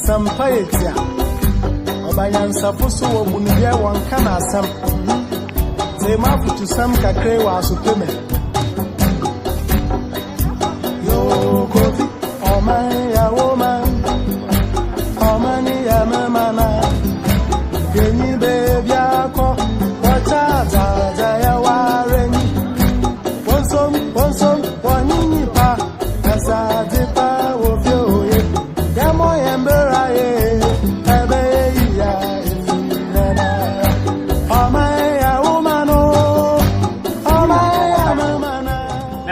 Sampayetia. Obayan Sapuso Bundia one kana sam. They map to some cacre was supeme. Yo, Kofi, oh my woman, oh many a mamma. Yenny baby, what are Jaya Warren? One some, one nipa, as I did power of you. Yamo Embera,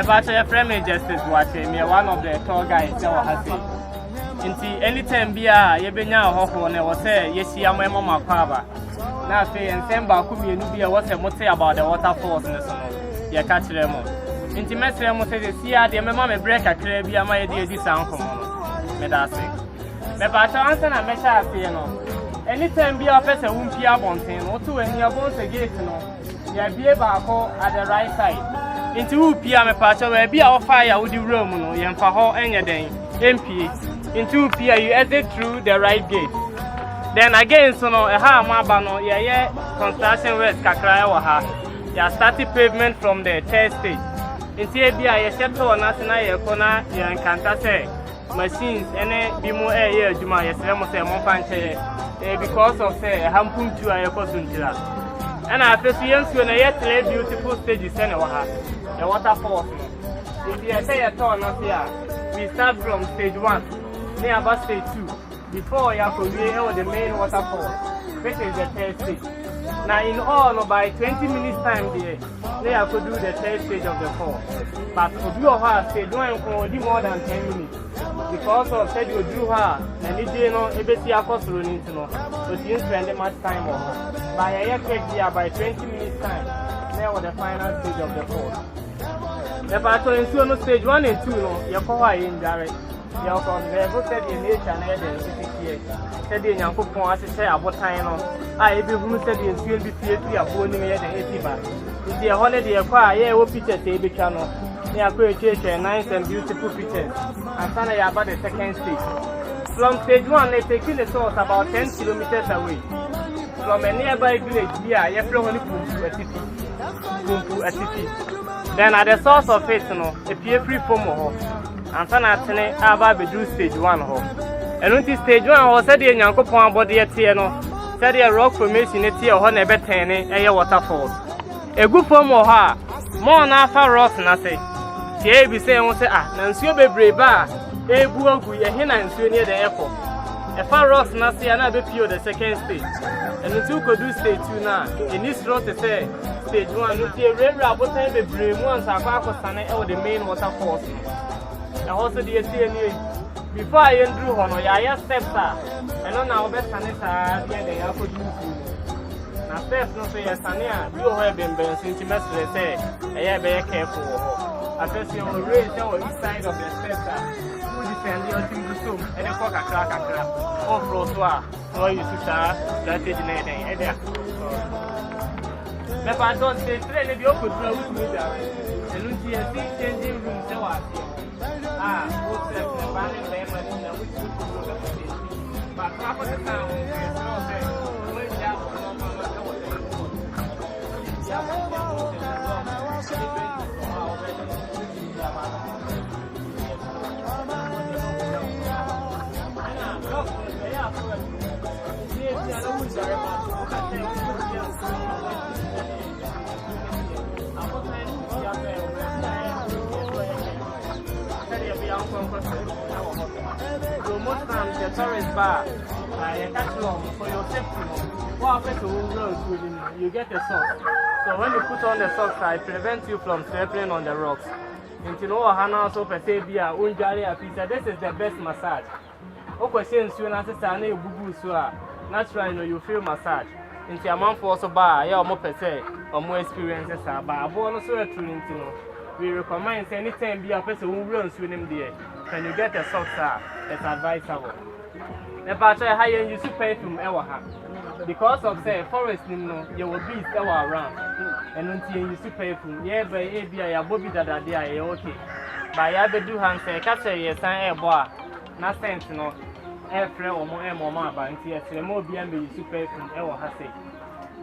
But your friend Justice watching me, one of the tour guides. Anytime be a Yebenya Ahafo, and I was say, yes, I am my mama Pava. Now, say, and send back to me, and be a what's a mote about the waterfalls in the summer. You catch them all. Intimate Remo says, see, I am a mamma break a crab, be a my dear, this uncle. Medasi. But I answer a measure, you know. Anytime be a person whom Pia Bontin, or two, and your bones again, you know. You be a barco at the right side. Into Pia Pacha, where be our fire with the room, and for her any day. MP. Into Pia, you exit through the right gate. Then again, so no, a ha mabano, yeah, construction west Kakra or ha. You started pavement from the third stage. Into Pia, you set to a national corner, you encounter machines, any bimo air, Juma, yes, almost a monfanche, because of say a hampum to a cosuntila. And after 3 years, when I yet beautiful stages, and a waterfall. If you say a tour, not here, we start from stage 1, near about stage 2, before you could be the main waterfall, which is the third stage. Now, in all, by 20 minutes time, they could do the third stage of the fall. But for you of her, stage 1 for more than 10 minutes. Because of said you drew her, and it didn't know if it's your cost running to know, so she didn't spend much time on her. By a year, by 20 minutes time, there was the final stage of the fall. The battle in stage 1 and 2, you're quite indirect. You're from the book said in nature and here. Said in your football, as I say, about time. I be who said in school be theatre of boning me at 80 back. It's the holiday acquire, yeah, what pictures they be channel. They are created nice and beautiful pictures. And Sunday about the second stage. From stage 1, they take in the source about 10 kilometers away. From a nearby village, here, you flow only to a city. Then at the source of it, a peer free form of and Sanatane Abba do stage 1 home. And when stage 1 was said in Yankopon body at Tiano, said a rock formation at Tia Honey Betane, a waterfall. A good form of her, more than far rocks, and I say, she be saying, Nancy be brave bar, a boo, a hen and so near the airport. A far rocks, and I see another few the second stage. And the 2 could do stage 2 now. In this road to say, stage 1, you see a red rabbit and the brave ones are back of Sana or the main waterfalls. And also the ATN. Before I drew on, I steps are, and on our best sanita, they are for you. Now, steps no say, Sania, you have been since you must say, I am very careful. I guess you will raise your side of the steps. Who defend your thing to soon, and a cock a crack. Oh, François, or you to start, that is in anything. But I don't say, train the open flow with me, and you see a thing changing room, so I see. What's the banning lemon, which would go to the but half of the town is not there. So most times the tourist bar, I catch long for your safety. What happens to roads within you get a socks. So when you put on the socks, it prevents you from stepping on the rocks. Into no Hana so per se be a unjari a pizza. This is the best massage. Okay, since you are not a boo so naturally you feel massage. Into a month for so bar, yeah, more per se or more experiences are but a bonus or a true. We recommend anytime be a person who runs with him there. When you get a socks, it's advisable. The battery higher you should pay from our because of say forest, you will be around. And until you should pay from yeah, by a bobby that are okay. By other do hand say, catch a yes, I boy, not sense, airframe or more and more about here, more be super from Ewa Hase.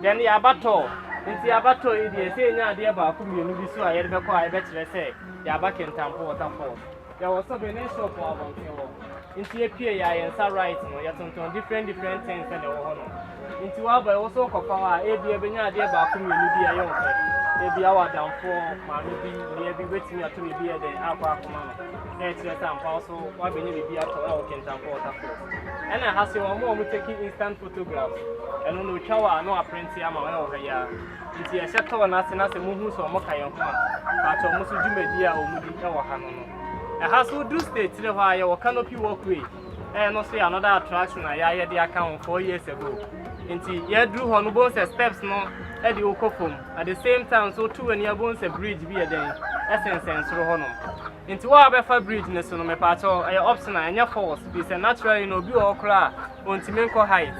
Then the abato, into abato, they say now the about community, so I ever call I bet you say, Yaba Kintampo Waterfalls. There was some benefit of our into a peer, and so right, yet on different things and the honor. Into our by also Cobaana, a dear Benya, dear about community, a young maybe our downfall, maybe waiting to be here, the Alpha Command. That's your time, also, why we need to be out of our Kintampo Waterfalls. And I have some more taking instant photographs. And on the shower, no apprentice, I'm over here. It's a shuttle and as a movement or Mokayo, but almost do media or moving our Hanono. A house will do stay till your canopy walkway. And also another attraction I had the account 4 years ago. Into ye drew honorable steps no at the Okofum. At the same time, so two and your bones a bridge be a day. Essence and through honor. Into our Befa bridge in the Sonome Pato, a option and your force is a natural in Obu or Cra on Timenko height.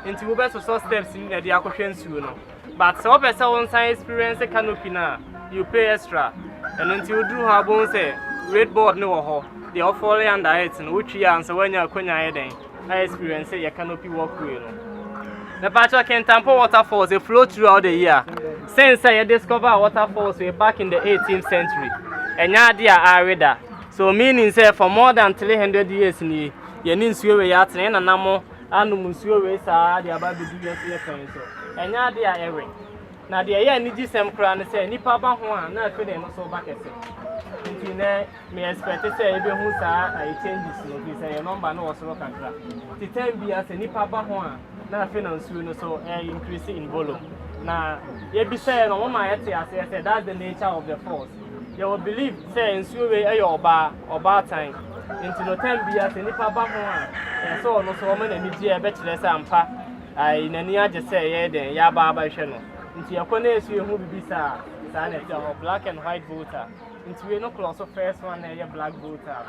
Into Uber so steps in the Aquafian Suno. But so better on science experience a canopy now, you pay extra. And until you drew her bones, red board no ho, the awful under it, and which you answer when you're Konya, I experience a canopy walkway. The Pacha Kintampo Waterfalls they flow throughout the year. Since I discovered waterfalls way back in the 18th century, and Yadia Arida. So meaning say for more than 300 years in the Yenin Yat and Anamo, and Musue sa the Ababi years so. And Yadia Erin. Now the year needs some crown say Nipa Bahua, not feeling so back at it. Until there, may expect to say, even who I change this, say a number no so can the 10 be as a Nipa Bahua. Na finance so increase in volume. Now, you be saying, no, my said that's the nature of the force. You will believe, say, in Suwe, or bar time. Into the 10 be as a Nipa Bahua, and so no so many media better and pa. I in any other say, then Yaba by channel. Into your corners, you will be Sanet or black and white voter. Into a no close of first one, a black voter.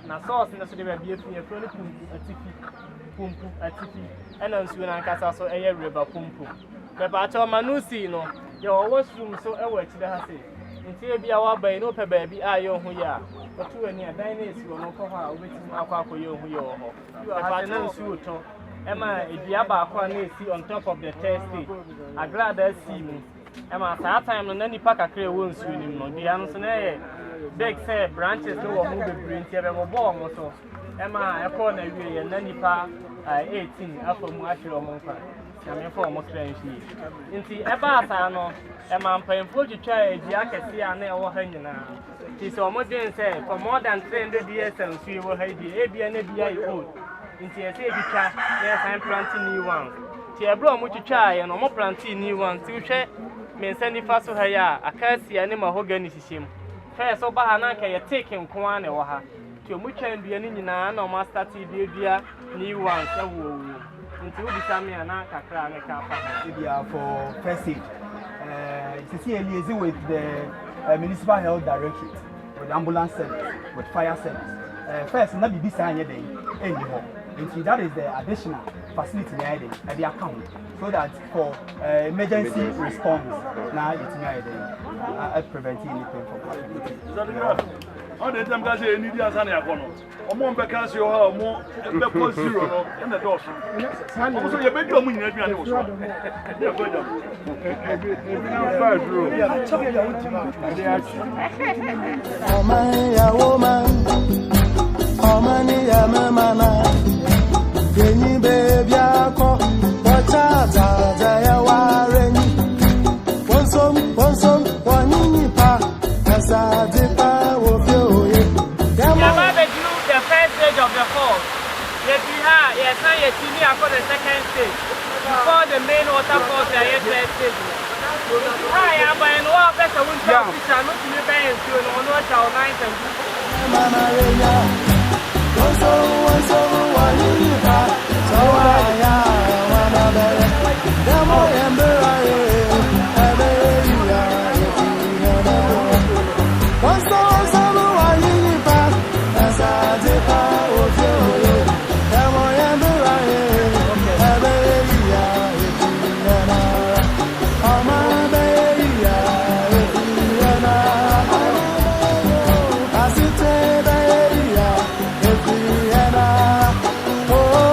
Now, sauce in the city will be a chronic pumpu atifi ena nsuo na nkasa so eye river pumpu beba acho manusi no your washroom so e wa chide ha se ntie bia wa ban no pe ba bi ayo hu ya otu ani adan na esi no ko ha obetimu akwa akoyo hu yo ho beba na nsuo to ema edua ba akwa na esi on top of the thirsty agrada si mu ema saa time no na nipa kakra wo nsuo nim no dia no so na e big say branches no wo hu be brinti e be mo bo mo so ema ekọ na wie ye na nipa 18 afamu ahwere omonfa na me for omo strength yi nti eba asa no ema mpemfo twitwa egi akese a na ewo ha nyina ti so omo den say for more than 300 years and so ewo ha di ebia na bia yi old nti ese ebitwa na sign planting new one ti ebro omo twitwa ye no omo planting new one ti hwe me nsani fa so ha ya akasia ne mahogany sishem fa so ba ha na ka ye take nko an ewo ha muchan bia ni nyina na o master ti bia new one se wo nti wo bisame ana kakra ne ka fa bia for first aid it's liaison with the municipal health directorate with ambulance service with fire service first na bibi sa anye den eni ho nti that is the additional facility near den at the account so that for emergency response na it near den preventing anything from on the time guys need ya sana ya kono omo mbe ka se o ha omo mbe ko zero no na do so omo so ye be do mu nyina aduane wo so ya go jam ya woman omani ya mama geni baby ako wacha ya wareni wonsom wanini pa asa dipa of the falls. Yes, we have. Yes, now you see me for the second stage. Before the main waterfalls, there is the stage. Hi, I'm by no better winter. Which are not to be banned to an honor shall night and Mama Rena. So one you have. So I am one of them. The more ember I oh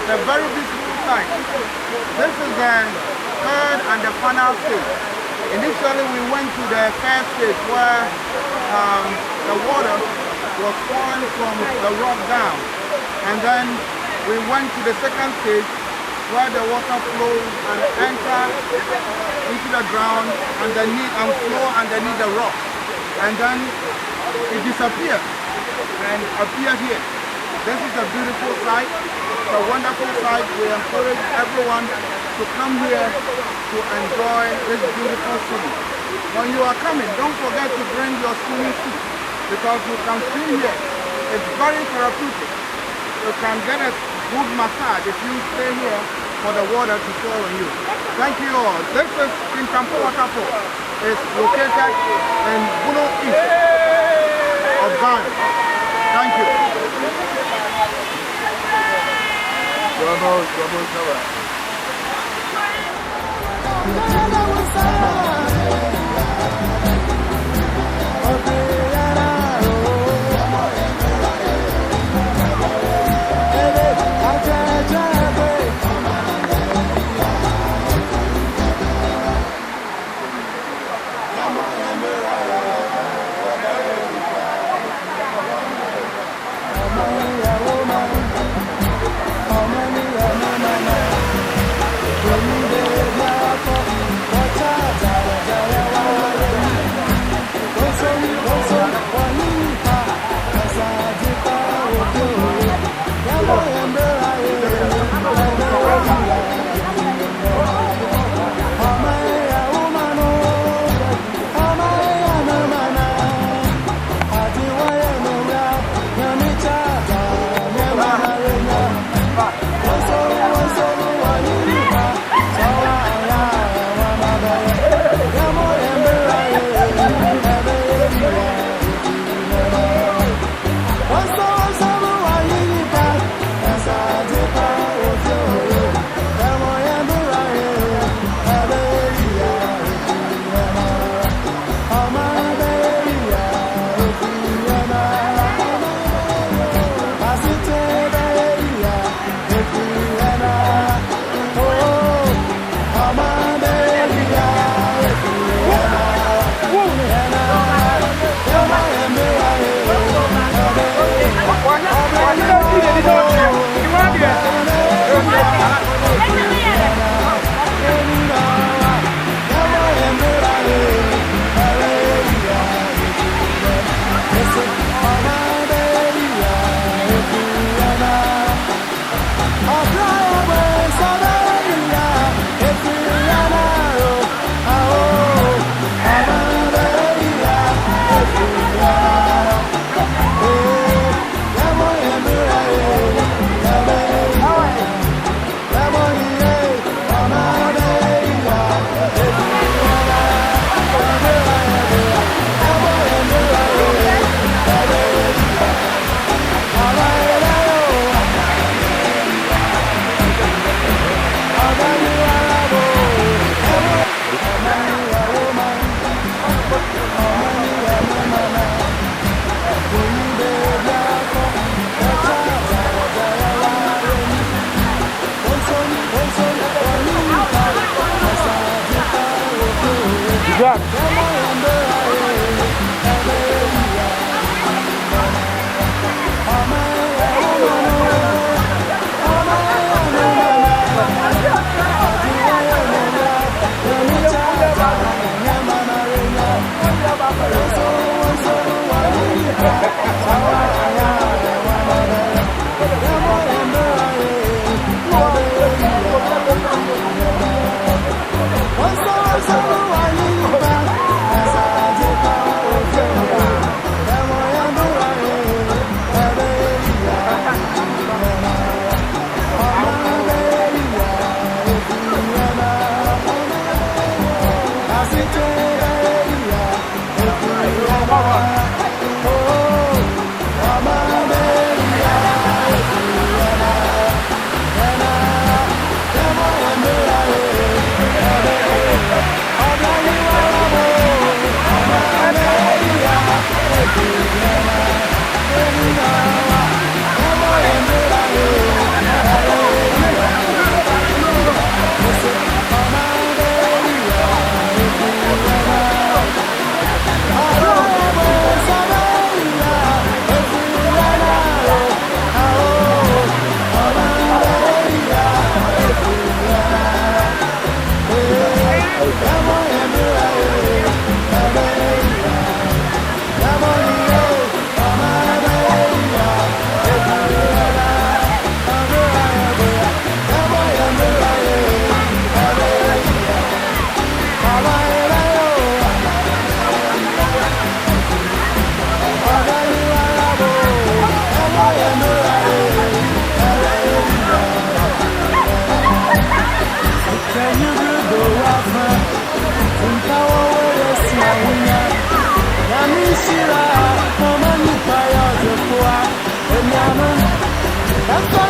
A very beautiful sight. This is the third and the final stage. Initially, we went to the first stage where the water was pouring from the rock down, and then we went to the second stage where the water flows and enters into the ground underneath and flow underneath the rock, and then it disappears and appears here. This is a beautiful sight. It's a wonderful sight. We encourage everyone to come here to enjoy this beautiful city. When you are coming, don't forget to bring your swimming suit, because you can swim here. It's very therapeutic. You can get a good massage if you stay here for the water to fall on you. Thank you all. This is Kintampo Waterfalls. It's located in Bono East of Ghana. Thank you. That's why